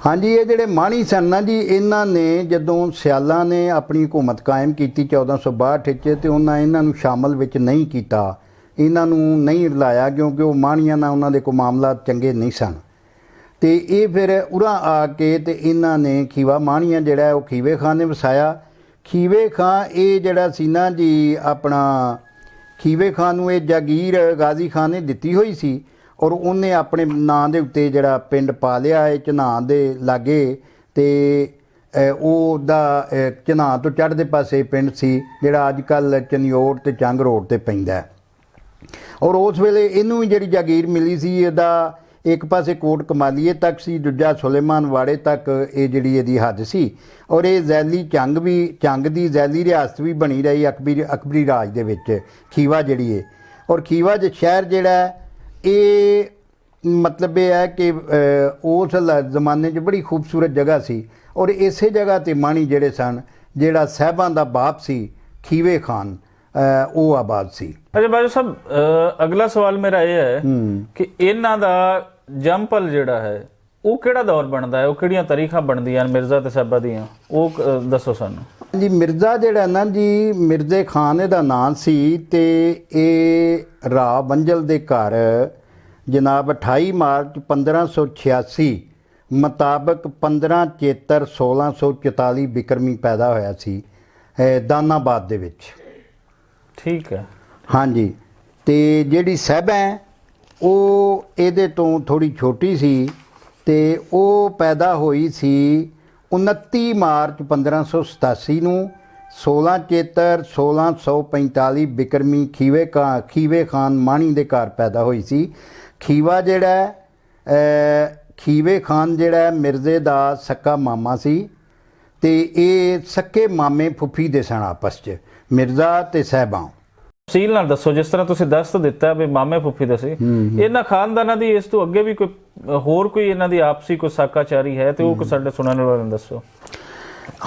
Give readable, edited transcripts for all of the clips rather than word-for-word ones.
हाँ जी, ये ਜਿਹੜੇ ਮਾਣੀ ਸਨ ਨਾ ਜੀ, ਇਹਨਾਂ ਨੇ ਜਦੋਂ ਸਿਆਲਾਂ ਨੇ ਆਪਣੀ ਹਕੂਮਤ ਕਾਇਮ ਕੀਤੀ 1462 ਵਿੱਚ ਤੇ ਉਹਨਾਂ ਇਹਨਾਂ ਨੂੰ ਸ਼ਾਮਲ ਵਿੱਚ ਨਹੀਂ ਕੀਤਾ, ਇਹਨਾਂ ਨੂੰ ਨਹੀਂ ਰਲਾਇਆ ਕਿਉਂਕਿ ਉਹ ਮਾਣੀਆਂ ਨਾਲ ਉਹਨਾਂ ਦੇ ਕੋਈ ਮਾਮਲਾ ਚੰਗੇ ਨਹੀਂ ਸਨ। ਤੇ ਇਹ ਫਿਰ ਉਰਾਂ ਆ ਕੇ ਤੇ ਇਹਨਾਂ ਨੇ ਖੀਵਾ ਮਾਣੀਆਂ ਜਿਹੜਾ ਉਹ ਖੀਵੇ ਖਾਂ ਨੇ ਵਸਾਇਆ। ਖੀਵੇ ਖਾਂ ਇਹ ਜਿਹੜਾ ਸੀ ਨਾ ਜੀ ਆਪਣਾ ਖੀਵੇ ਖਾਂ ਨੂੰ ਇਹ ਜਾਗੀਰ ਗਾਜ਼ੀ ਖਾਂ ਨੇ ਦਿੱਤੀ ਹੋਈ ਸੀ ਔਰ ਉਹਨੇ ਆਪਣੇ ਨਾਂ ਦੇ ਉੱਤੇ ਜਿਹੜਾ ਪਿੰਡ ਪਾ ਲਿਆ ਹੈ ਝਨਾਨ ਦੇ ਲਾਗੇ, ਤੇ ਉਹਦਾ ਝਨਾਨ ਤੋਂ ਚੜ੍ਹਦੇ ਪਾਸੇ ਪਿੰਡ ਸੀ ਜਿਹੜਾ ਅੱਜ ਕੱਲ੍ਹ ਚਨਿਓੜ ਤੇ ਚੰਗ ਰੋਡ ਤੇ ਪੈਂਦਾ। ਔਰ ਉਸ ਵੇਲੇ ਇਹਨੂੰ ਵੀ ਜਿਹੜੀ ਜਾਗੀਰ ਮਿਲੀ ਸੀ ਇਹਦਾ ਇੱਕ ਪਾਸੇ ਕੋਟ ਕਮਾਲੀਏ ਤੱਕ ਸੀ, ਦੂਜਾ ਸੁਲੇਮਾਨ ਵਾੜੇ ਤੱਕ ਇਹ ਜਿਹੜੀ ਇਹਦੀ ਹੱਦ ਸੀ। ਔਰ ਇਹ ਜ਼ੈਲੀ ਚੰਗ ਦੀ ਜ਼ੈਲੀ ਰਿਆਸਤ ਵੀ ਬਣੀ ਰਹੀ ਅਕਬਰੀ ਰਾਜ ਦੇ ਵਿੱਚ ਖੀਵਾ ਜਿਹੜੀ ਹੈ। ਔਰ ਖੀਵਾ ਸ਼ਹਿਰ ਜਿਹੜਾ ਇਹ ਮਤਲਬ ਇਹ ਹੈ ਕਿ ਉਸ ਜ਼ਮਾਨੇ 'ਚ ਬੜੀ ਖੂਬਸੂਰਤ ਜਗ੍ਹਾ ਸੀ ਔਰ ਇਸੇ ਜਗ੍ਹਾ 'ਤੇ ਮਾਣੀ ਜਿਹੜੇ ਸਨ, ਜਿਹੜਾ ਸਾਹਿਬਾਂ ਦਾ ਬਾਪ ਸੀ ਖੀਵੇ ਖਾਨ, ਉਹ ਆਬਾਦ ਸੀ। ਅੱਛਾ ਬਾਜੂ ਸਾਹਿਬ, ਅਗਲਾ ਸਵਾਲ ਮੇਰਾ ਇਹ ਹੈ ਕਿ ਇਹਨਾਂ ਦਾ ਜੰਮਪਲ ਜਿਹੜਾ ਹੈ ਉਹ ਕਿਹੜਾ ਦੌਰ ਬਣਦਾ ਹੈ, ਉਹ ਕਿਹੜੀਆਂ ਤਾਰੀਖਾਂ ਬਣਦੀਆਂ ਮਿਰਜ਼ਾ ਤੇ ਸਾਹਿਬਾ ਦੀਆਂ, ਉਹ ਦੱਸੋ ਸਾਨੂੰ। ਜੀ ਮਿਰਜ਼ਾ ਜਿਹੜਾ ਨਾ ਜੀ, ਮਿਰਜ਼ੇ ਖਾਨ ਇਹਦਾ ਨਾਂ ਸੀ ਤੇ ਇਹ ਰਾਹ ਬੰਜਲ ਦੇ ਘਰ ਜਨਾਬ 28 ਮਾਰਚ 1586 ਮੁਤਾਬਕ 15 ਚੇਤਰ 1644 ਬਿਕਰਮੀ ਪੈਦਾ ਹੋਇਆ ਸੀ ਦਾਨਾਬਾਦ ਦੇ ਵਿੱਚ। ਠੀਕ ਹੈ। ਹਾਂਜੀ, ਤੇ ਜਿਹੜੀ ਸਾਹਿਬਾ ਉਹ ਇਹਦੇ ਤੋਂ ਥੋੜੀ ਛੋਟੀ ਸੀ ਤੇ ਉਹ ਪੈਦਾ ਹੋਈ ਸੀ 29 ਮਾਰਚ 1587 ਨੂੰ 16 ਚੇਤਰ 1645 ਬਿਕਰਮੀ ਖੀਵੇ ਖਾਨ ਮਾਣੀ ਦੇ ਘਰ ਪੈਦਾ ਹੋਈ ਸੀ। ਖੀਵਾ ਜਿਹੜਾ ਖੀਵੇ ਖਾਨ ਜਿਹੜਾ ਮਿਰਜ਼ੇ ਦਾ ਸੱਕਾ ਮਾਮਾ ਸੀ ਤੇ ਇਹ ਸੱਕੇ ਮਾਮੇ ਫੁੱਫੀ ਦੇ ਸਨ ਆਪਸ 'ਚ, ਮਿਰਜ਼ਾ ਤੇ ਸਾਹਿਬਾਂ। ਤਫਸੀਲ ਨਾਲ ਦੱਸੋ, ਜਿਸ ਤਰ੍ਹਾਂ ਤੁਸੀਂ ਦੱਸ ਦਿੱਤਾ ਵੀ ਮਾਮੇ ਫੁੱਫੀ ਦੇ ਸੀ, ਇਹਨਾਂ ਖਾਨਦਾਨਾਂ ਦੀ ਇਸ ਤੋਂ ਅੱਗੇ ਵੀ ਕੋਈ ਹੋਰ ਕੋਈ ਇਹਨਾਂ ਦੀ ਆਪਸੀ ਕੋਈ ਸਾਕਾਚਾਰੀ ਹੈ ਤੇ ਉਹ ਸਾਡੇ ਸੁਣਨ ਵਾਲਿਆਂ ਨੂੰ ਦੱਸੋ।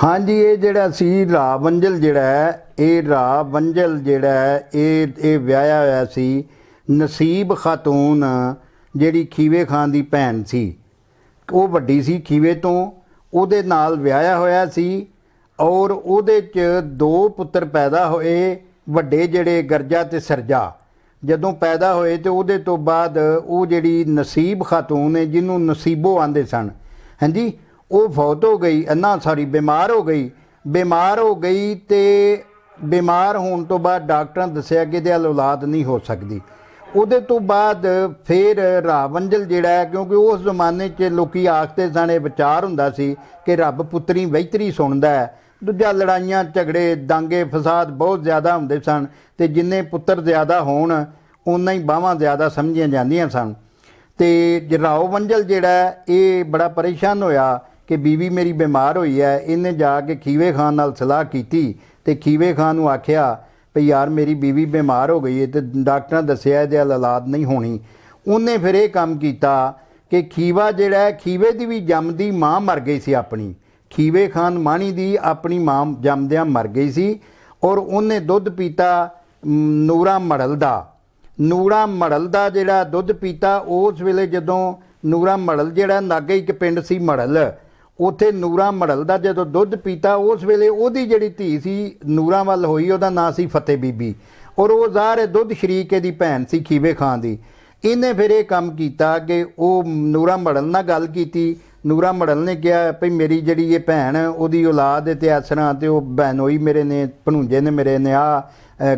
ਹਾਂਜੀ, ਇਹ ਜਿਹੜਾ ਸੀ ਰਾਹ ਬੰਜਲ ਜਿਹੜਾ ਹੈ, ਇਹ ਰਾਹ ਬੰਜਲ ਜਿਹੜਾ ਹੈ ਇਹ ਵਿਆਹਿਆ ਹੋਇਆ ਸੀ ਨਸੀਬ ਖਾਤੂਨ ਜਿਹੜੀ ਖੀਵੇ ਖਾਨ ਦੀ ਭੈਣ ਸੀ, ਉਹ ਵੱਡੀ ਸੀ ਖੀਵੇ ਤੋਂ, ਉਹਦੇ ਨਾਲ ਵਿਆਹਿਆ ਹੋਇਆ ਸੀ ਔਰ ਉਹਦੇ 'ਚ 2 ਪੁੱਤਰ ਪੈਦਾ ਹੋਏ, ਵੱਡੇ ਜਿਹੜੇ ਗਰਜਾ ਤੇ ਸਰਜਾ। ਜਦੋਂ ਪੈਦਾ ਹੋਏ ਤੇ ਉਹਦੇ ਤੋਂ ਬਾਅਦ ਉਹ ਜਿਹੜੀ ਨਸੀਬ ਖਾਤੂਨ ਹੈ ਜਿਹਨੂੰ ਨਸੀਬੋ ਆਂਦੇ ਸਨ, ਹਾਂਜੀ, ਉਹ ਫੌਤ ਹੋ ਗਈ, ਬਿਮਾਰ ਹੋ ਗਈ ਤੇ ਬਿਮਾਰ ਹੋਣ ਤੋਂ ਬਾਅਦ ਡਾਕਟਰਾਂ ਨੇ ਦੱਸਿਆ ਕਿ ਇਹਦੇ ਨਾਲ ਔਲਾਦ ਨਹੀਂ ਹੋ ਸਕਦੀ। ਉਹਦੇ ਤੋਂ ਬਾਅਦ ਫਿਰ ਰਾਵੰਜਲ ਜਿਹੜਾ ਹੈ, ਕਿਉਂਕਿ ਉਸ ਜ਼ਮਾਨੇ 'ਚ ਲੋਕੀ ਆਖਦੇ ਸਨ, ਇਹ ਵਿਚਾਰ ਹੁੰਦਾ ਸੀ ਕਿ ਰੱਬ ਪੁੱਤਰੀ ਵਹਿਤਰੀ ਸੁਣਦਾ ਹੈ। ਦੂਜਾ ਲੜਾਈਆਂ ਝਗੜੇ ਦਾਂਗੇ ਫਸਾਦ ਬਹੁਤ ਜ਼ਿਆਦਾ ਹੁੰਦੇ ਸਨ ਤੇ ਜਿੰਨੇ ਪੁੱਤਰ ਜ਼ਿਆਦਾ ਹੋਣ ਉਨਾ ਹੀ ਬਾਹਾਂ ਜ਼ਿਆਦਾ ਸਮਝੀਆਂ ਜਾਂਦੀਆਂ ਸਨ। ਤੇ ਰਾਓ ਵੰਜਲ ਜਿਹੜਾ ਇਹ ਬੜਾ ਪਰੇਸ਼ਾਨ ਹੋਇਆ ਕਿ ਬੀਵੀ ਮੇਰੀ ਬਿਮਾਰ ਹੋਈ ਹੈ। ਇਹਨੇ ਜਾ ਕੇ ਖੀਵੇ ਖਾਨ ਨਾਲ ਸਲਾਹ ਕੀਤੀ ਤੇ ਖੀਵੇ ਖਾਨ ਨੂੰ ਆਖਿਆ ਵੀ ਯਾਰ ਮੇਰੀ ਬੀਵੀ ਬਿਮਾਰ ਹੋ ਗਈ ਹੈ ਤੇ ਡਾਕਟਰਾਂ ਦੱਸਿਆ ਇਹਦੇ ਔਲਾਦ ਨਹੀਂ ਹੋਣੀ। ਉਹਨੇ ਫਿਰ ਇਹ ਕੰਮ ਕੀਤਾ ਕਿ ਖੀਵਾ ਜਿਹੜਾ ਖੀਵੇ ਦੀ ਵੀ ਜੰਮਦੀ ਮਾਂ ਮਰ ਗਈ ਸੀ, ਆਪਣੀ ਖੀਵੇ ਖਾਨ ਮਾਣੀ ਦੀ ਆਪਣੀ ਮਾਂ ਜੰਮਦਿਆਂ ਮਰ ਗਈ ਸੀ ਔਰ ਉਹਨੇ ਦੁੱਧ ਪੀਤਾ ਨੂਰਾ ਮੜਲ ਦਾ ਜਿਹੜਾ ਦੁੱਧ ਪੀਤਾ। ਉਸ ਵੇਲੇ ਜਦੋਂ ਨੂਰਾ ਮੜਲ ਜਿਹੜਾ ਲਾਗੇ ਇੱਕ ਪਿੰਡ ਸੀ ਮੜਲ, ਉੱਥੇ ਨੂਰਾ ਮੜਲ ਦਾ ਜਦੋਂ ਦੁੱਧ ਪੀਤਾ, ਉਸ ਵੇਲੇ ਉਹਦੀ ਜਿਹੜੀ ਧੀ ਸੀ ਨੂਰਾਂ ਵੱਲ ਹੋਈ, ਉਹਦਾ ਨਾਂ ਸੀ ਫਤਿਹ ਬੀਬੀ ਔਰ ਉਹ ਜ਼ਾਹਰ ਦੁੱਧ ਸ਼ਰੀਕੇ ਦੀ ਭੈਣ ਸੀ ਖੀਵੇ ਖਾਨ ਦੀ। ਇਹਨੇ ਫਿਰ ਇਹ ਕੰਮ ਕੀਤਾ ਕਿ ਉਹ ਨੂਰਾ ਮੜਲ ਨਾਲ ਗੱਲ ਕੀਤੀ। ਨੂਰਾ ਮੜਲ ਨੇ ਕਿਹਾ ਭਈ ਮੇਰੀ ਜਿਹੜੀ ਇਹ ਭੈਣ ਉਹਦੀ ਔਲਾਦ ਤੇ ਆਸਰਾ ਤੇ ਉਹ ਬਹਿਨੋਈ ਮੇਰੇ ਨੇ ਭਣੂੰਜੇ ਨੇ ਮੇਰੇ ਨੇ ਆ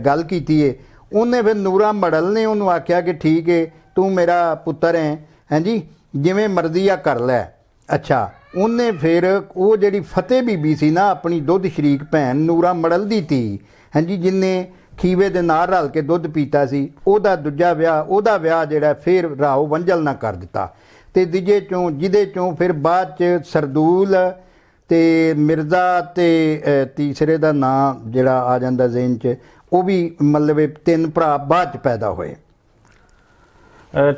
ਗੱਲ ਕੀਤੀ ਏ। ਉਹਨੇ ਫਿਰ ਨੂਰਾ ਮੜਲ ਨੇ ਉਹਨੂੰ ਆਖਿਆ ਕਿ ਠੀਕ ਹੈ ਤੂੰ ਮੇਰਾ ਪੁੱਤਰ ਹੈ, ਹਾਂਜੀ, ਜਿਵੇਂ ਮਰਜ਼ੀ ਆ ਕਰ ਲੈ। ਅੱਛਾ, ਉਹਨੇ ਫਿਰ ਉਹ ਜਿਹੜੀ ਫਤਿਹ ਬੀਬੀ ਸੀ ਨਾ, ਆਪਣੀ ਦੁੱਧ ਸ਼ਰੀਕ ਭੈਣ ਨੂਰਾ ਮੜਲ ਦੀ ਧੀ, ਹਾਂਜੀ, ਜਿਹਨੇ ਖੀਵੇ ਦੇ ਨਾਲ ਰਲ ਕੇ ਦੁੱਧ ਪੀਤਾ ਸੀ, ਉਹਦਾ ਵਿਆਹ ਜਿਹੜਾ ਫਿਰ ਰਾਓ ਵੰਜਲ ਨਾਲ ਕਰ ਦਿੱਤਾ। ਤੇ ਜਿਹਦੇ ਚੋਂ ਫਿਰ ਬਾਅਦ 'ਚ ਸਰਦੂਲ ਤੇ ਮਿਰਜ਼ਾ ਤੇ ਤੀਸਰੇ ਦਾ ਨਾਂ ਜਿਹੜਾ ਆ ਜਾਂਦਾ ਜ਼ਿਹਨ 'ਚ, ਉਹ ਵੀ ਮਤਲਬ 3 ਭਰਾ ਬਾਅਦ 'ਚ ਪੈਦਾ ਹੋਏ।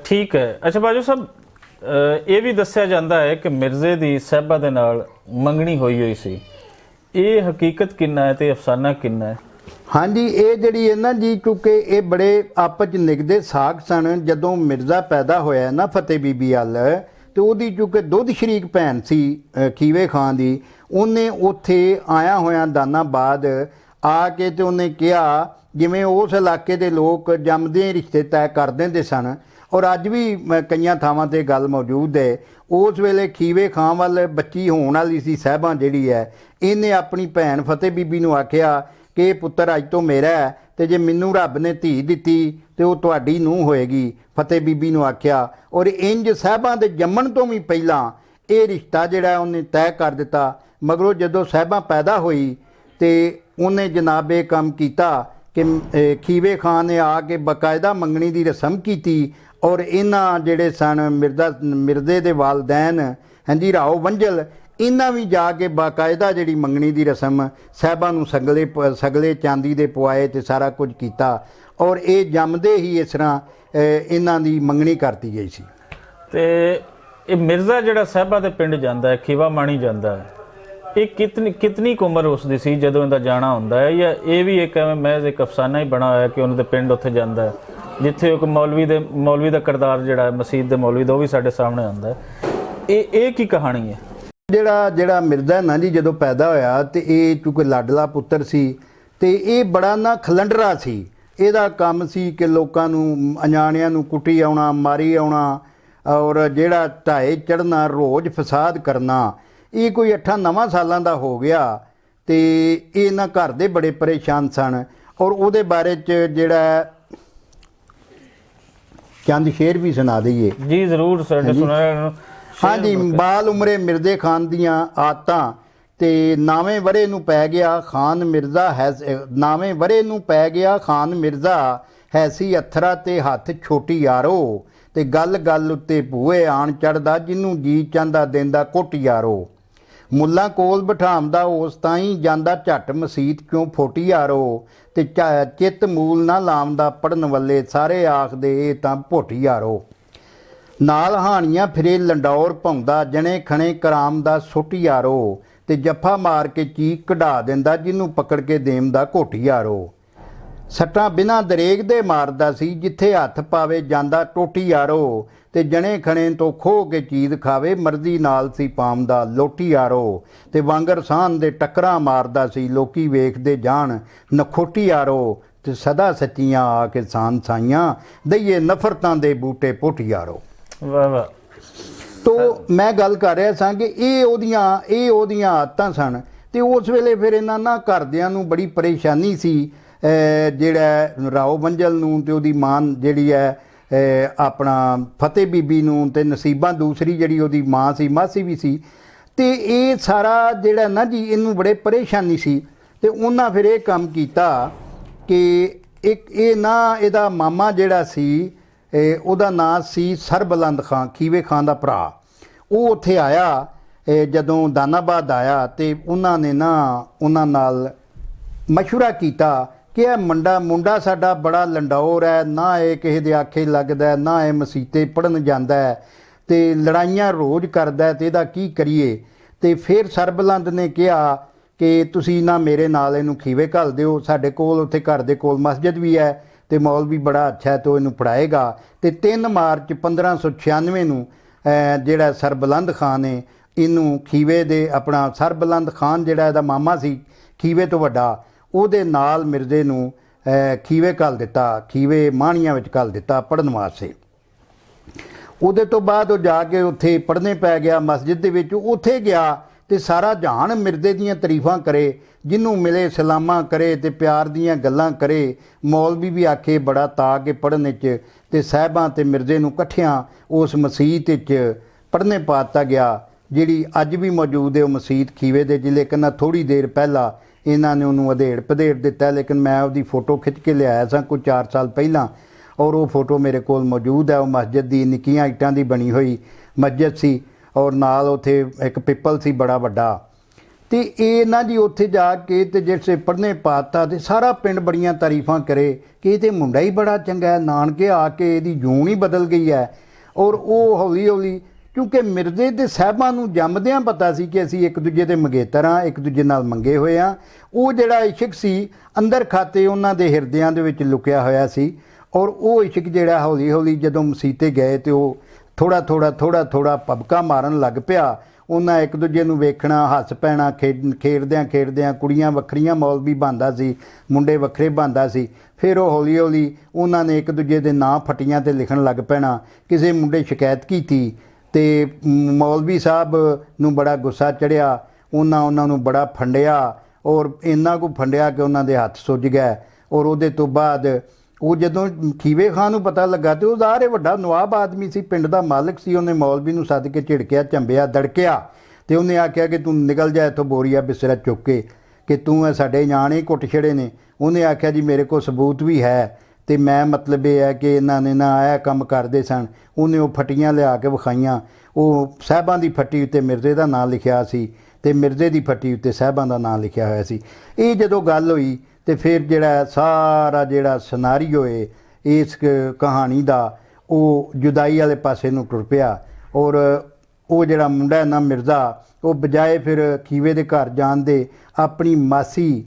ਠੀਕ ਹੈ। ਅੱਛਾ ਬਾਜੂ ਸਾਹਿਬ, ਇਹ ਵੀ ਦੱਸਿਆ ਜਾਂਦਾ ਹੈ ਕਿ ਮਿਰਜ਼ੇ ਦੀ ਸਾਹਿਬਾ ਦੇ ਨਾਲ ਮੰਗਣੀ ਹੋਈ ਸੀ, ਇਹ ਹਕੀਕਤ ਕਿੰਨਾ ਹੈ ਤੇ ਅਫਸਾਨਾ ਕਿੰਨਾ ਹੈ? ਹਾਂਜੀ, ਇਹ ਜਿਹੜੀ ਹੈ ਨਾ ਜੀ, ਕਿਉਂਕਿ ਇਹ ਬੜੇ ਆਪਸ 'ਚ ਨਿਗਦੇ ਸਾਕ ਸਨ। ਜਦੋਂ ਮਿਰਜ਼ਾ ਪੈਦਾ ਹੋਇਆ ਨਾ ਫਤਿਹ ਬੀਬੀ ਵੱਲ, ਤੇ ਉਹਦੀ ਚੂੰਕਿ ਦੁੱਧ ਸ਼ਰੀਕ ਭੈਣ ਸੀ ਖੀਵੇ ਖਾਂ ਦੀ, ਉਹਨੇ ਉੱਥੇ ਆਇਆ ਹੋਇਆ ਦਾਨਾਬਾਦ ਆ ਕੇ ਤੇ ਉਹਨੇ ਕਿਹਾ, ਜਿਵੇਂ ਉਸ ਇਲਾਕੇ ਦੇ ਲੋਕ ਜੰਮਦੇ ਰਿਸ਼ਤੇ ਤੈਅ ਕਰ ਦਿੰਦੇ ਸਨ, ਔਰ ਅੱਜ ਵੀ ਕਈਆਂ ਥਾਵਾਂ ਤੇ ਗੱਲ ਮੌਜੂਦ ਹੈ। ਉਸ ਵੇਲੇ ਖੀਵੇ ਖਾਂ ਵੱਲ ਬੱਚੀ ਹੋਣ ਵਾਲੀ ਸੀ ਸਾਹਿਬਾਂ ਜਿਹੜੀ ਹੈ, ਇਹਨੇ ਆਪਣੀ ਭੈਣ ਫਤਿਹ ਬੀਬੀ ਨੂੰ ਆਖਿਆ ਕਿ ਇਹ ਪੁੱਤਰ ਅੱਜ ਤੋਂ ਮੇਰਾ ਹੈ, ਤੇ ਜੇ ਮੈਨੂੰ ਰੱਬ ਨੇ ਧੀ ਦਿੱਤੀ ਤੇ ਉਹ ਤੁਹਾਡੀ ਨੂੰਹ ਹੋਏਗੀ, ਫਤਿਹ ਬੀਬੀ ਨੂੰ ਆਖਿਆ। ਔਰ ਇੰਜ ਸਾਹਿਬਾਂ ਦੇ ਜੰਮਣ ਤੋਂ ਵੀ ਪਹਿਲਾਂ ਇਹ ਰਿਸ਼ਤਾ ਜਿਹੜਾ ਉਹਨੇ ਤੈਅ ਕਰ ਦਿੱਤਾ। ਮਗਰੋਂ ਜਦੋਂ ਸਾਹਿਬਾਂ ਪੈਦਾ ਹੋਈ ਤੇ ਉਹਨੇ ਜਨਾਬ ਇਹ ਕੰਮ ਕੀਤਾ ਕਿ ਖੀਵੇ ਖਾਂ ਨੇ ਆ ਕੇ ਬਾਕਾਇਦਾ ਮੰਗਣੀ ਦੀ ਰਸਮ ਕੀਤੀ, ਔਰ ਇਹਨਾਂ ਜਿਹੜੇ ਸਨ ਮਿਰਜ਼ੇ ਦੇ ਵਾਲਦੈਨ ਹਾਂਜੀ ਰਾਓ ਵੰਜਲ, ਇਹਨਾਂ ਵੀ ਜਾ ਕੇ ਬਾਕਾਇਦਾ ਜਿਹੜੀ ਮੰਗਣੀ ਦੀ ਰਸਮ ਸਾਹਿਬਾਂ ਨੂੰ ਸਗਲੇ ਚਾਂਦੀ ਦੇ ਪਵਾਏ ਤੇ ਸਾਰਾ ਕੁਝ ਕੀਤਾ, ਔਰ ਇਹ ਜੰਮਦੇ ਹੀ ਇਸ ਤਰ੍ਹਾਂ ਇਹਨਾਂ ਦੀ ਮੰਗਣੀ ਕਰਤੀ ਗਈ ਸੀ। ਤੇ ਇਹ ਮਿਰਜ਼ਾ ਜਿਹੜਾ ਸਾਹਿਬਾਂ ਦੇ ਪਿੰਡ ਜਾਂਦਾ ਹੈ, ਖੀਵਾ ਮਾਣੀ ਜਾਂਦਾ ਹੈ, ਇਹ ਕਿਤਨੀ ਕੁ ਉਮਰ ਉਸ ਦੀ ਸੀ ਜਦੋਂ ਇਹਦਾ ਜਾਣਾ ਹੁੰਦਾ ਹੈ, ਜਾਂ ਇਹ ਵੀ ਇੱਕ ਐਵੇਂ ਮਹਿਜ਼ ਇੱਕ ਅਫਸਾਨਾ ਹੀ ਬਣਾ ਹੋਇਆ ਕਿ ਉਹਨਾਂ ਦੇ ਪਿੰਡ ਉੱਥੇ ਜਾਂਦਾ ਹੈ, ਜਿੱਥੇ ਇੱਕ ਮੌਲਵੀ ਦਾ ਕਿਰਦਾਰ ਜਿਹੜਾ ਹੈ ਮਸਜਿਦ ਦੇ ਮੌਲਵੀ ਦਾ, ਉਹ ਵੀ ਸਾਡੇ ਸਾਹਮਣੇ ਆਉਂਦਾ ਹੈ। ਇਹ ਕੀ ਕਹਾਣੀ ਹੈ? ਜਿਹੜਾ ਮਿਰਜ਼ਾ ਨਾ ਜੀ ਜਦੋਂ ਪੈਦਾ ਹੋਇਆ ਤੇ ਇਹ ਚੂੰਕਿ ਲਾਡਲਾ ਪੁੱਤਰ ਸੀ ਤੇ ਇਹ ਬੜਾ ਨਾ ਖਲੰਡਰਾ ਸੀ। ਇਹਦਾ ਕੰਮ ਸੀ ਕਿ ਲੋਕਾਂ ਨੂੰ ਅਣਜਾਣਿਆਂ ਨੂੰ ਕੁੱਟੀ ਆਉਣਾ, ਮਾਰੀ ਆਉਣਾ, ਔਰ ਜਿਹੜਾ ਢਾਏ ਚੜ੍ਹਨਾ, ਰੋਜ਼ ਫਸਾਦ ਕਰਨਾ। ਇਹ ਕੋਈ 8-9 ਸਾਲਾਂ ਦਾ ਹੋ ਗਿਆ ਤੇ ਇਹ ਨਾ ਘਰ ਦੇ ਬੜੇ ਪਰੇਸ਼ਾਨ ਸਨ, ਔਰ ਉਹਦੇ ਬਾਰੇ 'ਚ ਜਿਹੜਾ ਚੰਦ ਸ਼ੇਰ ਵੀ ਸੁਣਾ ਦਈਏ ਜੀ ਜ਼ਰੂਰ ਸਾਡੇ ਸੁਣਾਇਆ ਨੂੰ। ਹਾਂਜੀ, ਬਾਲ ਉਮਰੇ ਮਿਰਜ਼ੇ ਖਾਨ ਦੀਆਂ ਆਦਤਾਂ ਤੇ 9ਵੇਂ ਵਰੇ ਨੂੰ ਪੈ ਗਿਆ ਖਾਨ ਮਿਰਜ਼ਾ ਹੈ, 9ਵੇਂ ਵਰੇ ਨੂੰ ਪੈ ਗਿਆ ਖਾਨ ਮਿਰਜ਼ਾ ਹੈਸੀ ਅਥਰਾ ਤੇ ਹੱਥ ਛੋਟੀ ਯਾਰੋ, ਤੇ ਗੱਲ ਗੱਲ ਉੱਤੇ ਭੂਏ ਆਣ ਚੜਦਾ ਜਿਹਨੂੰ ਜੀ ਚਾਹੁੰਦਾ ਦਿੰਦਾ ਕੁੱਟ ਯਾਰੋ, ਮੁੱਲਾ ਕੋਲ ਬਿਠਾਉਂਦਾ ਉਸ ਤਾਈਂ ਜਾਂਦਾ ਝੱਟ ਮਸੀਤ ਕਿਉਂ ਫੋਟੀ ਯਾਰੋ, ਤੇ ਚਿੱਤ ਮੂਲ ਨਾ ਲਾਉਂਦਾ ਪੜਨ ਵੱਲੇ ਸਾਰੇ ਆਖਦੇ ਇਹ ਤਾਂ ਭੋਟੀ ਯਾਰੋ, ਨਾਲ ਹਾਣੀਆਂ ਫਿਰੇ ਲੰਡੌਰ ਪਾਉਂਦਾ ਜਣੇ ਖਣੇ ਕਰਾਮ ਦਾ ਸੁੱਟ ਯਾਰੋ, ਤੇ ਜੱਫਾ ਮਾਰ ਕੇ ਚੀਕ ਕਢਾ ਦਿੰਦਾ ਜਿਹਨੂੰ ਪਕੜ ਕੇ ਦੇਮ ਦਾ ਘੁੱਟ ਯਾਰੋ, ਸੱਟਾਂ ਬਿਨਾਂ ਦਰੇਗ ਦੇ ਮਾਰਦਾ ਸੀ ਜਿੱਥੇ ਹੱਥ ਪਾਵੇ ਜਾਂਦਾ ਟੋਟੀ ਯਾਰੋ, ਤੇ ਜਣੇ ਖਣੇ ਤੋਂ ਖੋਹ ਕੇ ਚੀਜ਼ ਖਾਵੇ ਮਰਜ਼ੀ ਨਾਲ ਸੀ ਪਾਮ ਦਾ ਲੋਟੀ ਯਾਰੋ, ਤੇ ਵਾਂਗਰ ਸਾਨ ਦੇ ਟੱਕਰਾਂ ਮਾਰਦਾ ਸੀ ਲੋਕੀ ਵੇਖਦੇ ਜਾਣ ਨਖੋਟੀ ਯਾਰੋ, ਤੇ ਸਦਾ ਸੱਚੀਆਂ ਆ ਕੇ ਸਾਨ ਸਾਈਆਂ ਦਈਏ ਨਫ਼ਰਤਾਂ ਦੇ ਬੂਟੇ ਪੁੱਟ ਯਾਰੋ। ਵਾਹ ਵਾਹ। ਤੋ ਮੈਂ ਗੱਲ ਕਰ ਰਿਹਾ ਸਾਂ ਕਿ ਇਹ ਉਹਦੀਆਂ ਆਦਤਾਂ ਸਨ, ਤੇ ਉਸ ਵੇਲੇ ਫਿਰ ਇਹਨਾਂ ਨਾ ਘਰਦਿਆਂ ਨੂੰ ਬੜੀ ਪਰੇਸ਼ਾਨੀ ਸੀ, ਜਿਹੜਾ ਰਾਓ ਵੰਜਲ ਨੂੰ ਤੇ ਉਹਦੀ ਮਾਂ ਜਿਹੜੀ ਹੈ ਆਪਣਾ ਫਤਿਹ ਬੀਬੀ ਨੂੰ, ਤੇ ਨਸੀਬਾਂ ਦੂਸਰੀ ਜਿਹੜੀ ਉਹਦੀ ਮਾਂ ਸੀ, ਮਾਸੀ ਵੀ ਸੀ, ਤੇ ਇਹ ਸਾਰਾ ਜਿਹੜਾ ਨਾ ਜੀ ਇਹਨੂੰ ਬੜੇ ਪਰੇਸ਼ਾਨੀ ਸੀ। ਤੇ ਉਹਨਾਂ ਫਿਰ ਇਹ ਕੰਮ ਕੀਤਾ ਕਿ ਇਹਦਾ ਮਾਮਾ ਜਿਹੜਾ ਸੀ ਉਹਦਾ ਨਾਂ ਸੀ ਸਰਬਲੰਦ ਖਾਂ, ਖੀਵੇ ਖਾਂ ਦਾ ਭਰਾ। ਉਹ ਉੱਥੇ ਆਇਆ ਜਦੋਂ ਦਾਨਾਬਾਦ ਆਇਆ, ਤੇ ਉਹਨਾਂ ਨੇ ਨਾ ਉਹਨਾਂ ਨਾਲ ਮਸ਼ਵਰਾ ਕੀਤਾ ਕਿ ਇਹ ਮੁੰਡਾ ਸਾਡਾ ਬੜਾ ਲੰਡੌਰ ਹੈ, ਨਾ ਇਹ ਕਿਸੇ ਦੇ ਆਖੇ ਲੱਗਦਾ, ਨਾ ਇਹ ਮਸੀਤੇ ਪੜ੍ਹਨ ਜਾਂਦਾ ਹੈ, ਤੇ ਲੜਾਈਆਂ ਰੋਜ਼ ਕਰਦਾ, ਤੇ ਇਹਦਾ ਕੀ ਕਰੀਏ। ਤੇ ਫਿਰ ਸਰਬਲੰਦ ਨੇ ਕਿਹਾ ਕਿ ਤੁਸੀਂ ਨਾ ਮੇਰੇ ਨਾਲ ਇਹਨੂੰ ਖੀਵੇ ਘੱਲ ਦਿਓ, ਸਾਡੇ ਕੋਲ ਉੱਥੇ ਘਰ ਦੇ ਕੋਲ ਮਸਜਿਦ ਵੀ ਹੈ ਤੇ ਮੌਲਵੀ ਬੜਾ ਅੱਛਾ ਹੈ, ਤੇ ਉਹ ਇਹਨੂੰ ਪੜ੍ਹਾਏਗਾ। ਤੇ 3 ਮਾਰਚ 1596 ਨੂੰ ਜਿਹੜਾ ਸਰਬਲੰਦ ਖਾਨ ਨੇ ਇਹਨੂੰ ਖੀਵੇ ਦੇ ਆਪਣਾ ਸਰਬਲੰਦ ਖਾਨ ਜਿਹੜਾ ਇਹਦਾ ਮਾਮਾ ਸੀ ਖੀਵੇ ਤੋਂ ਵੱਡਾ, ਉਹਦੇ ਨਾਲ ਮਿਰਜ਼ੇ ਨੂੰ ਖੀਵੇ ਘੱਲ ਦਿੱਤਾ, ਖੀਵੇ ਮਾਣੀਆਂ ਵਿੱਚ ਘੱਲ ਦਿੱਤਾ ਪੜ੍ਹਨ ਵਾਸਤੇ। ਉਹਦੇ ਤੋਂ ਬਾਅਦ ਉਹ ਜਾ ਕੇ ਉੱਥੇ ਪੜ੍ਹਨੇ ਪੈ ਗਿਆ ਮਸਜਿਦ ਦੇ ਵਿੱਚ। ਉੱਥੇ ਗਿਆ ਤੇ ਸਾਰਾ ਜਹਾਨ ਮਿਰਜ਼ੇ ਦੀਆਂ ਤਾਰੀਫਾਂ ਕਰੇ, ਜਿਹਨੂੰ ਮਿਲੇ ਸਲਾਮਾਂ ਕਰੇ ਤੇ ਪਿਆਰ ਦੀਆਂ ਗੱਲਾਂ ਕਰੇ। ਮੌਲਵੀ ਵੀ ਆਖੇ ਬੜਾ ਤਾ ਕੇ ਪੜ੍ਹਨ ਵਿੱਚ, ਤੇ ਸਾਹਿਬਾਂ ਤੇ ਮਿਰਜ਼ੇ ਨੂੰ ਇਕੱਠਿਆਂ ਉਸ ਮਸੀਤ ਵਿੱਚ ਪੜ੍ਹਨੇ ਪਾ ਦਿੱਤਾ ਗਿਆ, ਜਿਹੜੀ ਅੱਜ ਵੀ ਮੌਜੂਦ ਹੈ ਉਹ ਮਸੀਤ ਖੀਵੇ ਦੇ। ਲੇਕਿਨ ਥੋੜ੍ਹੀ ਦੇਰ ਪਹਿਲਾਂ ਇਹਨਾਂ ਨੇ ਉਹਨੂੰ ਅਧੇੜ ਪਧੇੜ ਦਿੱਤਾ, ਲੇਕਿਨ ਮੈਂ ਉਹਦੀ ਫੋਟੋ ਖਿੱਚ ਕੇ ਲਿਆਇਆ ਸਾਂ ਕੋਈ 4 ਸਾਲ ਪਹਿਲਾਂ, ਔਰ ਉਹ ਫੋਟੋ ਮੇਰੇ ਕੋਲ ਮੌਜੂਦ ਹੈ। ਉਹ ਮਸਜਿਦ ਦੀ ਨਿੱਕੀਆਂ ਇੱਟਾਂ ਦੀ ਬਣੀ ਹੋਈ ਮਸਜਿਦ ਸੀ, ਔਰ ਨਾਲ ਉੱਥੇ ਇੱਕ ਪਿੱਪਲ ਸੀ ਬੜਾ ਵੱਡਾ। ਤੇ ਇਹ ਨਾ ਜੀ ਉੱਥੇ ਜਾ ਕੇ ਤੇ ਜਿਸੇ ਪੜ੍ਹਨੇ ਪਾਤਾ, ਤੇ ਸਾਰਾ ਪਿੰਡ ਬੜੀਆਂ ਤਾਰੀਫਾਂ ਕਰੇ ਕਿ ਇਹ ਤੇ ਮੁੰਡਾ ਹੀ ਬੜਾ ਚੰਗਾ ਹੈ, ਨਾਨਕੇ ਆ ਕੇ ਇਹਦੀ ਜੂਨ ਹੀ ਬਦਲ ਗਈ ਹੈ। ਔਰ ਉਹ ਹੌਲੀ ਹੌਲੀ, ਕਿਉਂਕਿ ਮਿਰਜ਼ੇ ਦੇ ਸਾਹਿਬਾਂ ਨੂੰ ਜੰਮਦਿਆਂ ਪਤਾ ਸੀ ਕਿ ਅਸੀਂ ਇੱਕ ਦੂਜੇ ਦੇ ਮੰਗੇਤਰ ਹਾਂ, ਇੱਕ ਦੂਜੇ ਨਾਲ ਮੰਗੇ ਹੋਏ ਹਾਂ। ਉਹ ਜਿਹੜਾ ਇਸ਼ਕ ਸੀ ਅੰਦਰ ਖਾਤੇ ਉਹਨਾਂ ਦੇ ਹਿਰਦਿਆਂ ਦੇ ਵਿੱਚ ਲੁਕਿਆ ਹੋਇਆ ਸੀ, ਔਰ ਉਹ ਇਸ਼ਕ ਜਿਹੜਾ ਹੌਲੀ ਹੌਲੀ ਜਦੋਂ ਮਸੀਤੇ ਗਏ ਤੇ ਉਹ ਥੋੜਾ ਪਬਕਾ ਮਾਰਨ ਲੱਗ ਪਿਆ। ਉਹਨਾਂ ਇੱਕ ਦੂਜੇ ਨੂੰ ਵੇਖਣਾ, ਹੱਸ ਪੈਣਾ, ਖੇਡਦਿਆਂ ਕੁੜੀਆਂ ਵੱਖਰੀਆਂ ਮੌਲਵੀ ਬਣਦਾ ਸੀ, ਮੁੰਡੇ ਵੱਖਰੇ ਬਣਦਾ ਸੀ। ਫਿਰ ਉਹ ਹੌਲੀ ਹੌਲੀ ਉਹਨਾਂ ਨੇ ਇੱਕ ਦੂਜੇ ਦੇ ਨਾਂ ਫੱਟੀਆਂ 'ਤੇ ਲਿਖਣ ਲੱਗ ਪੈਣਾ। ਕਿਸੇ ਮੁੰਡੇ ਸ਼ਿਕਾਇਤ ਕੀਤੀ ਤੇ ਮੌਲਵੀ ਸਾਹਿਬ ਨੂੰ ਬੜਾ ਗੁੱਸਾ ਚੜਿਆ। ਉਹਨਾਂ ਨੂੰ ਬੜਾ ਫੰਡਿਆ, ਔਰ ਇੰਨਾ ਕੁ ਫੰਡਿਆ ਕਿ ਉਹਨਾਂ ਦੇ ਹੱਥ ਸੁੱਜ ਗਏ। ਔਰ ਉਹਦੇ ਤੋਂ ਬਾਅਦ ਉਹ ਜਦੋਂ ਖੀਵੇ ਖਾਂ ਨੂੰ ਪਤਾ ਲੱਗਾ ਤੇ ਉਹ ਜ਼ਾਹਰ ਵੱਡਾ ਨਵਾਬ ਆਦਮੀ ਸੀ, ਪਿੰਡ ਦਾ ਮਾਲਕ ਸੀ। ਉਹਨੇ ਮੌਲਵੀ ਨੂੰ ਸੱਦ ਕੇ ਝਿੜਕਿਆ, ਝੰਬਿਆ, ਦੜਕਿਆ ਤੇ ਉਹਨੇ ਆਖਿਆ ਕਿ ਤੂੰ ਨਿਕਲ ਜਾ ਇੱਥੋਂ ਬੋਰੀਆ ਬਿਸਤਰਾ ਚੁੱਕ ਕੇ, ਕਿ ਤੂੰ ਸਾਡੇ ਨਿਆਣੇ ਕੁੱਟ ਛੜੇ ਨੇ। ਉਹਨੇ ਆਖਿਆ ਜੀ ਮੇਰੇ ਕੋਲ ਸਬੂਤ ਵੀ ਹੈ ਤੇ ਮੈਂ ਮਤਲਬ ਇਹ ਹੈ ਕਿ ਇਹਨਾਂ ਨੇ ਨਾ ਇਹ ਕੰਮ ਕਰਦੇ ਸਨ। ਉਹਨੇ ਉਹ ਫੱਟੀਆਂ ਲਿਆ ਕੇ ਵਿਖਾਈਆਂ। ਉਹ ਸਾਹਿਬਾਂ ਦੀ ਫੱਟੀ ਉੱਤੇ ਮਿਰਜ਼ੇ ਦਾ ਨਾਂ ਲਿਖਿਆ ਸੀ ਤੇ ਮਿਰਜ਼ੇ ਦੀ ਫੱਟੀ ਉੱਤੇ ਸਾਹਿਬਾਂ ਦਾ ਨਾਂ ਲਿਖਿਆ ਹੋਇਆ ਸੀ। ਇਹ ਜਦੋਂ ਗੱਲ ਹੋਈ ਤੇ ਫਿਰ ਜਿਹੜਾ ਸਾਰਾ ਜਿਹੜਾ ਸਿਨਾਰੀਓ ਏ ਇਸ ਕਹਾਣੀ ਦਾ ਉਹ ਜੁਦਾਈ ਵਾਲੇ ਪਾਸੇ ਨੂੰ ਟੁਰ ਪਿਆ। ਔਰ ਉਹ ਜਿਹੜਾ ਮੁੰਡਾ ਨਾ ਮਿਰਜ਼ਾ, ਉਹ ਬਜਾਏ ਫਿਰ ਖੀਵੇ ਦੇ ਘਰ ਜਾਣ ਦੇ ਆਪਣੀ ਮਾਸੀ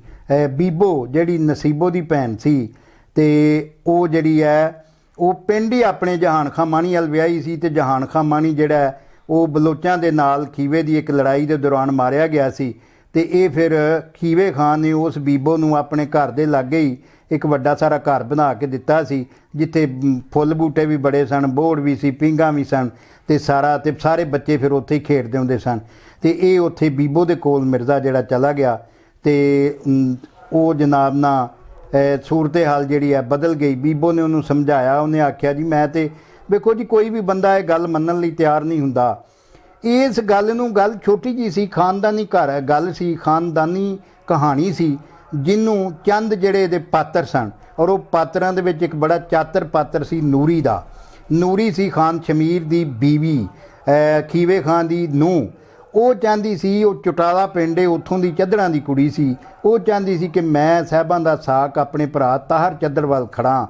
ਬੀਬੋ ਜਿਹੜੀ ਨਸੀਬੋ ਦੀ ਭੈਣ ਸੀ, ਤੇ ਉਹ ਜਿਹੜੀ ਹੈ ਉਹ ਪਿੰਡ ਹੀ ਆਪਣੇ ਜਹਾਨ ਖਾਂ ਮਾਣੀ ਵੱਲ ਵਿਆਹੀ ਸੀ। ਤੇ ਜਹਾਨ ਖਾਂ ਮਾਣੀ ਜਿਹੜਾ ਉਹ ਬਲੋਚਾਂ ਦੇ ਨਾਲ ਖੀਵੇ ਦੀ ਇੱਕ ਲੜਾਈ ਦੇ ਦੌਰਾਨ ਮਾਰਿਆ ਗਿਆ ਸੀ। ਤੇ ਇਹ ਫਿਰ ਖੀਵੇ ਖਾਂ ਨੇ ਉਸ ਬੀਬੋ ਨੂੰ ਆਪਣੇ ਘਰ ਦੇ ਲਾਗੇ ਹੀ ਇੱਕ ਵੱਡਾ ਸਾਰਾ ਘਰ ਬਣਾ ਕੇ ਦਿੱਤਾ ਸੀ, ਜਿੱਥੇ ਫੁੱਲ ਬੂਟੇ ਵੀ ਬੜੇ ਸਨ, ਬੋੜ ਵੀ ਸੀ, ਪੀਂਘਾਂ ਵੀ ਸਨ, ਤੇ ਸਾਰੇ ਬੱਚੇ ਫਿਰ ਉੱਥੇ ਹੀ ਖੇਡਦੇ ਹੁੰਦੇ ਸਨ। ਤੇ ਇਹ ਉੱਥੇ ਬੀਬੋ ਦੇ ਕੋਲ ਮਿਰਜ਼ਾ ਜਿਹੜਾ ਚਲਾ ਗਿਆ ਤੇ ਉਹ ਜਨਾਬ ਨਾ ਸੂਰਤ ਹਾਲ ਜਿਹੜੀ ਹੈ ਬਦਲ ਗਈ। ਬੀਬੋ ਨੇ ਉਹਨੂੰ ਸਮਝਾਇਆ। ਉਹਨੇ ਆਖਿਆ ਜੀ ਮੈਂ ਤੇ ਵੇਖੋ ਜੀ ਕੋਈ ਵੀ ਬੰਦਾ ਇਹ ਗੱਲ ਮੰਨਣ ਲਈ ਤਿਆਰ ਨਹੀਂ ਹੁੰਦਾ। ਇਸ ਗੱਲ ਛੋਟੀ ਜੀ ਸੀ, ਖਾਨਦਾਨੀ ਘਰ ਗੱਲ ਸੀ, ਖਾਨਦਾਨੀ ਕਹਾਣੀ ਸੀ, ਜਿਹਨੂੰ ਚੰਦ ਜਿਹੜੇ ਇਹਦੇ ਪਾਤਰ ਸਨ, ਔਰ ਉਹ ਪਾਤਰਾਂ ਦੇ ਵਿੱਚ ਇੱਕ ਬੜਾ ਚਾਤਰ ਪਾਤਰ ਸੀ ਨੂਰੀ ਦਾ। ਨੂਰੀ ਸੀ ਖਾਨ ਸ਼ਮੀਰ ਦੀ ਬੀਵੀ, ਖੀਵੇ ਖਾਂ ਦੀ ਨੂੰਹ। ਉਹ ਚਾਹੁੰਦੀ ਸੀ, ਉਹ ਚੁਟਾਲਾ ਪਿੰਡ ਏ ਉੱਥੋਂ ਦੀ ਚੱਦੜਾਂ ਦੀ ਕੁੜੀ ਸੀ, ਉਹ ਚਾਹੁੰਦੀ ਸੀ ਕਿ ਮੈਂ ਸਾਹਿਬਾਂ ਦਾ ਸਾਕ ਆਪਣੇ ਭਰਾ ਤਾਹਰ ਚੱਦੜ ਵੱਲ ਖੜਾਂ।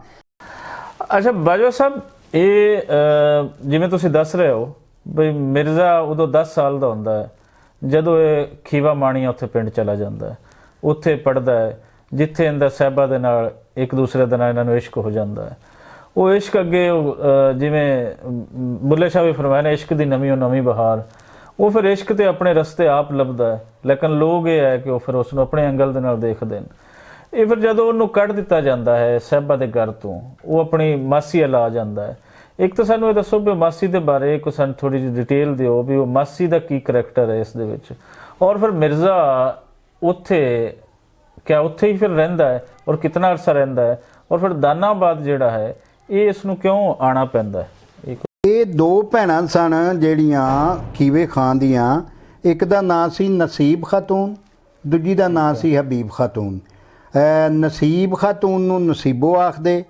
ਅੱਛਾ ਬਾਜਵਾ ਸਾਹਿਬ, ਇਹ ਜਿਵੇਂ ਤੁਸੀਂ ਦੱਸ ਰਹੇ ਹੋ ਬਈ ਮਿਰਜ਼ਾ ਉਦੋਂ 10 ਸਾਲ ਦਾ ਹੁੰਦਾ ਹੈ ਜਦੋਂ ਇਹ ਖੀਵਾ ਮਾਣੀਆਂ ਉੱਥੇ ਪਿੰਡ ਚਲਾ ਜਾਂਦਾ ਹੈ, ਉੱਥੇ ਪੜ੍ਹਦਾ ਹੈ, ਜਿੱਥੇ ਇਹਦਾ ਸਾਹਿਬਾਂ ਦੇ ਨਾਲ ਇੱਕ ਦੂਸਰੇ ਦੇ ਨਾਲ ਇਹਨਾਂ ਨੂੰ ਇਸ਼ਕ ਹੋ ਜਾਂਦਾ ਹੈ। ਉਹ ਇਸ਼ਕ ਅੱਗੇ ਜਿਵੇਂ ਬੁੱਲੇ ਸ਼ਾਹ ਵੀ ਫਰਮਾਇਆ ਨਾ, ਇਸ਼ਕ ਦੀ ਨਵੀਂ ਬਹਾਰ। ਉਹ ਫਿਰ ਇਸ਼ਕ ਤੇ ਆਪਣੇ ਰਸਤੇ ਆਪ ਲੱਭਦਾ ਹੈ, ਲੇਕਿਨ ਲੋਕ ਇਹ ਹੈ ਕਿ ਉਹ ਫਿਰ ਉਸ ਨੂੰ ਆਪਣੇ ਐਂਗਲ ਦੇ ਨਾਲ ਦੇਖਦੇ ਨੇ। ਇਹ ਫਿਰ ਜਦੋਂ ਉਹਨੂੰ ਕੱਢ ਦਿੱਤਾ ਜਾਂਦਾ ਹੈ ਸਾਹਿਬਾਂ ਦੇ ਘਰ ਤੋਂ, ਉਹ ਆਪਣੀ ਮਾਸੀ ਵੱਲ ਆ ਜਾਂਦਾ ਹੈ। ਇੱਕ ਤਾਂ ਸਾਨੂੰ ਇਹ ਦੱਸੋ ਵੀ ਮਾਸੀ ਦੇ ਬਾਰੇ ਕੋਈ ਸਾਨੂੰ ਥੋੜੀ ਜਿਹੀ ਡਿਟੇਲ ਦਿਓ ਵੀ ਉਹ ਮਾਸੀ ਦਾ ਕੀ ਕਰੈਕਟਰ ਹੈ ਇਸ ਦੇ ਵਿੱਚ, ਔਰ ਫਿਰ ਮਿਰਜ਼ਾ ਉੱਥੇ ਹੀ ਫਿਰ ਰਹਿੰਦਾ ਹੈ ਔਰ ਕਿੰਨਾ ਅਰਸਾ ਰਹਿੰਦਾ ਹੈ, ਔਰ ਫਿਰ ਦਾਨਾਬਾਦ ਜਿਹੜਾ ਹੈ ਇਹ ਇਸ ਨੂੰ ਕਿਉਂ ਆਣਾ ਪੈਂਦਾ ਹੈ। ਇਹ ਦੋ ਭੈਣਾਂ ਸਨ ਜਿਹੜੀਆਂ ਖੀਵੇ ਖਾਂ ਦੀਆਂ। ਇੱਕ ਦਾ ਨਾਂ ਸੀ ਨਸੀਬ ਖਾਤੂਨ, ਦੂਜੀ ਦਾ ਨਾਂ ਸੀ ਹਬੀਬ ਖਾਤੂਨ। ਨਸੀਬ ਖਾਤੂਨ ਨੂੰ ਨਸੀਬੋ ਆਖਦੇ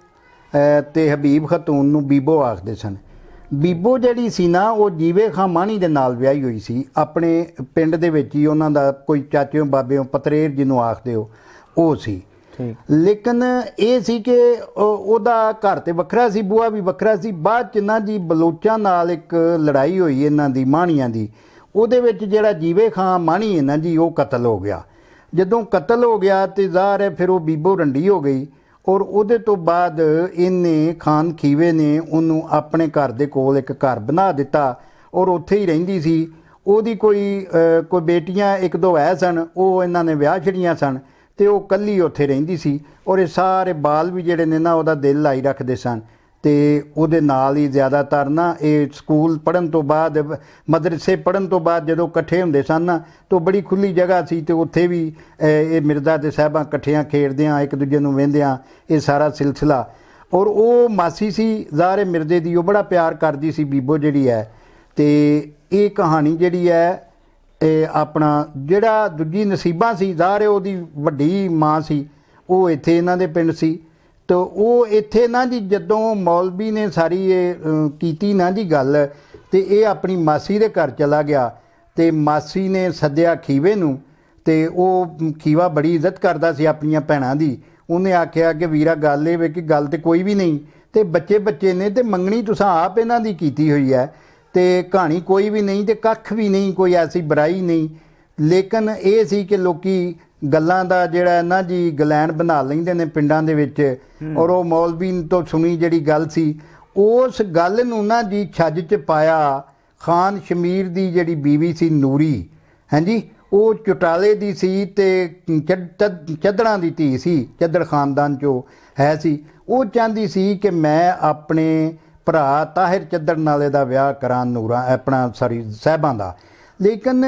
ਤੇ ਹਬੀਬ ਖਾਤੂਨ ਨੂੰ ਬੀਬੋ ਆਖਦੇ ਸਨ। ਬੀਬੋ ਜਿਹੜੀ ਸੀ ਨਾ ਉਹ ਜੀਵੇ ਖਾਂ ਮਾਣੀ ਦੇ ਨਾਲ ਵਿਆਹੀ ਹੋਈ ਸੀ। ਆਪਣੇ ਪਿੰਡ ਦੇ ਵਿੱਚ ਹੀ ਉਹਨਾਂ ਦਾ ਕੋਈ ਚਾਚਿਓ ਬਾਬਿਓ ਪਤਰੇਰ ਜਿਹਨੂੰ ਆਖਦੇ ਹੋ ਉਹ ਸੀ। ਲੇਕਿਨ ਇਹ ਸੀ ਕਿ ਉਹਦਾ ਘਰ ਤੇ ਵੱਖਰਾ ਸੀ, ਬੂਆ ਵੀ ਵੱਖਰਾ ਸੀ। ਬਾਅਦ 'ਚ ਨਾ ਜੀ ਬਲੋਚਾਂ ਨਾਲ ਇੱਕ ਲੜਾਈ ਹੋਈ ਇਹਨਾਂ ਦੀ ਮਾਣੀਆਂ ਦੀ। ਉਹਦੇ ਵਿੱਚ ਜਿਹੜਾ ਜੀਵੇ ਖਾਂ ਮਾਣੀ ਹੈ ਨਾ ਜੀ ਉਹ ਕਤਲ ਹੋ ਗਿਆ। ਜਦੋਂ ਕਤਲ ਹੋ ਗਿਆ ਤੇ ਜ਼ਾਹਰ ਹੈ ਫਿਰ ਉਹ ਬੀਬੋ ਰੰਡੀ ਹੋ ਗਈ। ਔਰ ਉਹਦੇ ਤੋਂ ਬਾਅਦ ਇਹਨੇ ਖਾਨ ਖੀਵੇ ਨੇ ਉਹਨੂੰ ਆਪਣੇ ਘਰ ਦੇ ਕੋਲ ਇੱਕ ਘਰ ਬਣਾ ਦਿੱਤਾ ਔਰ ਉੱਥੇ ਹੀ ਰਹਿੰਦੀ ਸੀ। ਉਹਦੀ ਕੋਈ ਬੇਟੀਆਂ ਇੱਕ ਦੋ ਹੈ ਸਨ, ਉਹ ਇਹਨਾਂ ਨੇ ਵਿਆਹ ਛੜੀਆਂ ਸਨ ਤੇ ਉਹ ਇਕੱਲੀ ਉੱਥੇ ਰਹਿੰਦੀ ਸੀ। ਔਰ ਇਹ ਸਾਰੇ ਬਾਲ ਵੀ ਜਿਹੜੇ ਨੇ ਨਾ ਉਹਦਾ ਦਿਲ ਲਾਈ ਰੱਖਦੇ ਸਨ ਤੇ ਉਹਦੇ ਨਾਲ ਹੀ ਜ਼ਿਆਦਾਤਰ ਨਾ ਇਹ ਸਕੂਲ ਪੜ੍ਹਨ ਤੋਂ ਬਾਅਦ, ਮਦਰਸੇ ਪੜ੍ਹਨ ਤੋਂ ਬਾਅਦ ਜਦੋਂ ਇਕੱਠੇ ਹੁੰਦੇ ਸਨ ਨਾ ਤਾਂ ਬੜੀ ਖੁੱਲ੍ਹੀ ਜਗ੍ਹਾ ਸੀ ਤੇ ਉੱਥੇ ਵੀ ਇਹ ਮਿਰਜ਼ਾ ਤੇ ਸਾਹਿਬਾਂ ਇਕੱਠਿਆਂ ਖੇਡਦਿਆਂ ਇੱਕ ਦੂਜੇ ਨੂੰ ਵਹਿੰਦਿਆਂ ਇਹ ਸਾਰਾ ਸਿਲਸਿਲਾ। ਔਰ ਉਹ ਮਾਸੀ ਸੀ ਜ਼ਾਹਰ ਮਿਰਜ਼ੇ ਦੀ, ਉਹ ਬੜਾ ਪਿਆਰ ਕਰਦੀ ਸੀ ਬੀਬੋ ਜਿਹੜੀ ਹੈ। ਤੇ ਇਹ ਕਹਾਣੀ ਜਿਹੜੀ ਹੈ ਇਹ ਆਪਣਾ ਜਿਹੜਾ ਦੂਜੀ ਨਸੀਬਾਂ ਸੀ ਜ਼ਾਹਰ ਉਹਦੀ ਵੱਡੀ ਮਾਂ ਸੀ, ਉਹ ਇੱਥੇ ਇਹਨਾਂ ਦੇ ਪਿੰਡ ਸੀ। ਤਾਂ ਉਹ ਇੱਥੇ ਨਾ ਜੀ ਜਦੋਂ ਮੌਲਵੀ ਨੇ ਸਾਰੀ ਇਹ ਕੀਤੀ ਨਾ ਜੀ ਗੱਲ, ਤੇ ਇਹ ਆਪਣੀ ਮਾਸੀ ਦੇ ਘਰ ਚਲਾ ਗਿਆ ਤੇ ਮਾਸੀ ਨੇ ਸੱਦਿਆ ਖੀਵੇ ਨੂੰ। ਤੇ ਉਹ ਖੀਵਾ ਬੜੀ ਇੱਜ਼ਤ ਕਰਦਾ ਸੀ ਆਪਣੀਆਂ ਭੈਣਾਂ ਦੀ। ਉਹਨੇ ਆਖਿਆ ਕਿ ਵੀਰਾ ਗੱਲ ਇਹ ਵੇ ਕਿ ਗੱਲ ਤੇ ਕੋਈ ਵੀ ਨਹੀਂ, ਤੇ ਬੱਚੇ ਨੇ ਤੇ ਮੰਗਣੀ ਤੁਸੀਂ ਆਪ ਇਹਨਾਂ ਦੀ ਕੀਤੀ ਹੋਈ ਹੈ, ਤੇ ਕਹਾਣੀ ਕੋਈ ਵੀ ਨਹੀਂ ਤੇ ਕੱਖ ਵੀ ਨਹੀਂ, ਕੋਈ ਐਸੀ ਬੁਰਾਈ ਨਹੀਂ। ਲੇਕਿਨ ਇਹ ਸੀ ਕਿ ਲੋਕੀ ਗੱਲਾਂ ਦਾ ਜਿਹੜਾ ਨਾ ਜੀ ਗਲੈਂਡ ਬਣਾ ਲੈਂਦੇ ਨੇ ਪਿੰਡਾਂ ਦੇ ਵਿੱਚ। ਔਰ ਉਹ ਮੌਲਵੀ ਤੋਂ ਸੁਣੀ ਜਿਹੜੀ ਗੱਲ ਸੀ ਉਸ ਗੱਲ ਨੂੰ ਨਾ ਜੀ ਛੱਜ 'ਚ ਪਾਇਆ ਖਾਨ ਸ਼ਮੀਰ ਦੀ ਜਿਹੜੀ ਬੀਵੀ ਸੀ ਨੂਰੀ, ਹਾਂਜੀ, ਉਹ ਚੁਟਾਲੇ ਦੀ ਸੀ ਤੇ ਚੱਦੜਾਂ ਦੀ ਧੀ ਸੀ, ਚੱਦੜ ਖਾਨਦਾਨ 'ਚੋਂ ਹੈ ਸੀ। ਉਹ ਚਾਹੁੰਦੀ ਸੀ ਕਿ ਮੈਂ ਆਪਣੇ ਭਰਾ ਤਾਹਿਰ ਚੱਦੜ ਨਾਲੇ ਦਾ ਵਿਆਹ ਕਰਾਂ ਨੂਰਾਂ ਆਪਣਾ ਸਾਹਿਬਾਂ ਦਾ। ਲੇਕਿਨ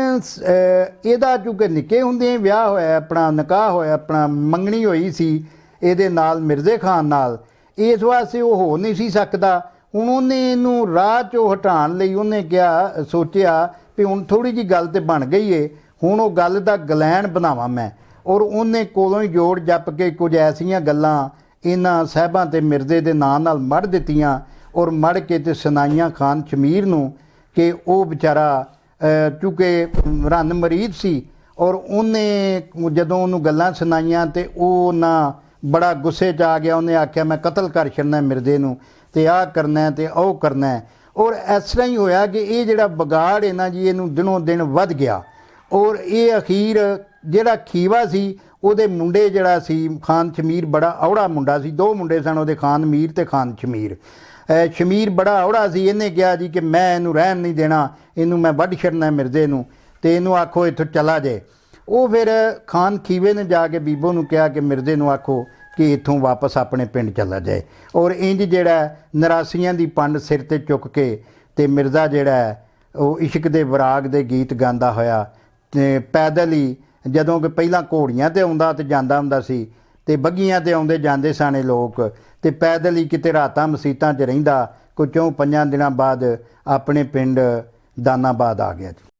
ਇਹਦਾ ਚੂੰਕਿ ਨਿੱਕੇ ਹੁੰਦੇ ਹੀ ਵਿਆਹ ਹੋਇਆ, ਆਪਣਾ ਨਿਕਾਹ ਹੋਇਆ, ਆਪਣਾ ਮੰਗਣੀ ਹੋਈ ਸੀ ਇਹਦੇ ਨਾਲ ਮਿਰਜ਼ੇ ਖਾਨ ਨਾਲ, ਇਸ ਵਾਸਤੇ ਉਹ ਹੋ ਨਹੀਂ ਸੀ ਸਕਦਾ। ਹੁਣ ਉਹਨੇ ਇਹਨੂੰ ਰਾਹ 'ਚੋਂ ਹਟਾਉਣ ਲਈ ਉਹਨੇ ਕਿਹਾ, ਸੋਚਿਆ ਵੀ ਹੁਣ ਥੋੜ੍ਹੀ ਜਿਹੀ ਗੱਲ ਤੇ ਬਣ ਗਈ ਏ, ਹੁਣ ਉਹ ਗੱਲ ਦਾ ਗਲੈਣ ਬਣਾਵਾਂ ਮੈਂ। ਔਰ ਉਹਨੇ ਕੋਲੋਂ ਹੀ ਜੋੜ ਜੱਪ ਕੇ ਕੁਝ ਐਸੀਆਂ ਗੱਲਾਂ ਇਹਨਾਂ ਸਾਹਿਬਾਂ ਤੇ ਮਿਰਜ਼ੇ ਦੇ ਨਾਂ ਨਾਲ ਮੜ ਦਿੱਤੀਆਂ ਔਰ ਮੜ ਕੇ ਤੇ ਸੁਣਾਈਆਂ ਖਾਨ ਸ਼ਮੀਰ ਨੂੰ ਕਿ ਉਹ ਵਿਚਾਰਾ ਚੂੰਕਿ ਰੰਨ ਮਰੀਦ ਸੀ ਔਰ ਉਹਨੇ ਜਦੋਂ ਉਹਨੂੰ ਗੱਲਾਂ ਸੁਣਾਈਆਂ ਤੇ ਉਹ ਨਾ ਬੜਾ ਗੁੱਸੇ 'ਚ ਆ ਗਿਆ। ਉਹਨੇ ਆਖਿਆ ਮੈਂ ਕਤਲ ਕਰ ਛੱਡਣਾ ਮਿਰਜ਼ੇ ਨੂੰ ਤੇ ਆਹ ਕਰਨਾ ਤੇ ਉਹ ਕਰਨਾ। ਔਰ ਇਸ ਤਰ੍ਹਾਂ ਹੀ ਹੋਇਆ ਕਿ ਇਹ ਜਿਹੜਾ ਵਿਗਾੜ ਹੈ ਨਾ ਜੀ, ਇਹਨੂੰ ਦਿਨੋਂ ਦਿਨ ਵੱਧ ਗਿਆ। ਔਰ ਇਹ ਅਖੀਰ ਜਿਹੜਾ ਖੀਵਾ ਸੀ ਉਹਦੇ ਮੁੰਡੇ ਜਿਹੜਾ ਸੀ ਖਾਨ ਸ਼ਮੀਰ ਬੜਾ ਔੜਾ ਮੁੰਡਾ ਸੀ, ਦੋ ਮੁੰਡੇ ਸਨ ਉਹਦੇ, ਖਾਨ ਮੀਰ ਤੇ ਖਾਨ ਸ਼ਮੀਰ। ਸ਼ਮੀਰ ਬੜਾ ਔੜਾ ਸੀ, ਇਹਨੇ ਕਿਹਾ ਜੀ ਕਿ ਮੈਂ ਇਹਨੂੰ ਰਹਿਣ ਨਹੀਂ ਦੇਣਾ, ਇਹਨੂੰ ਮੈਂ ਵੱਢ ਛੱਡਣਾ ਮਿਰਜ਼ੇ ਨੂੰ ਤੇ ਇਹਨੂੰ ਆਖੋ ਇੱਥੋਂ ਚਲਾ ਜਾਏ। ਉਹ ਫਿਰ ਖਾਨ ਖੀਵੇ ਨੇ ਜਾ ਕੇ ਬੀਬੋ ਨੂੰ ਕਿਹਾ ਕਿ ਮਿਰਜ਼ੇ ਨੂੰ ਆਖੋ ਕਿ ਇੱਥੋਂ ਵਾਪਸ ਆਪਣੇ ਪਿੰਡ ਚਲਾ ਜਾਏ। ਔਰ ਇੰਜ ਜਿਹੜਾ ਨਰਾਸੀਆਂ ਦੀ ਪੰਡ ਸਿਰ ਤੇ ਚੁੱਕ ਕੇ ਤੇ ਮਿਰਜ਼ਾ ਜਿਹੜਾ ਉਹ ਇਸ਼ਕ ਦੇ ਵਿਰਾਗ ਦੇ ਗੀਤ ਗਾਉਂਦਾ ਹੋਇਆ ਤੇ ਪੈਦਲ ਹੀ, ਜਦੋਂ ਕਿ ਪਹਿਲਾਂ ਘੋੜੀਆਂ ਤੇ ਆਉਂਦਾ ਤੇ ਜਾਂਦਾ ਹੁੰਦਾ ਸੀ ਤੇ ਬੱਗੀਆਂ ਤੇ ਆਉਂਦੇ ਜਾਂਦੇ ਸਾਨੇ ਲੋਕ, ਤੇ ਪੈਦਲ ਹੀ ਕਿਤੇ ਰਾਤਾਂ ਮਸੀਤਾਂ 'ਚ ਰਹਿੰਦਾ, ਕੋਈ 4-5 ਦਿਨਾਂ ਬਾਅਦ ਆਪਣੇ ਪਿੰਡ ਦਾਨਾਬਾਦ ਆ ਗਿਆ ਜੀ।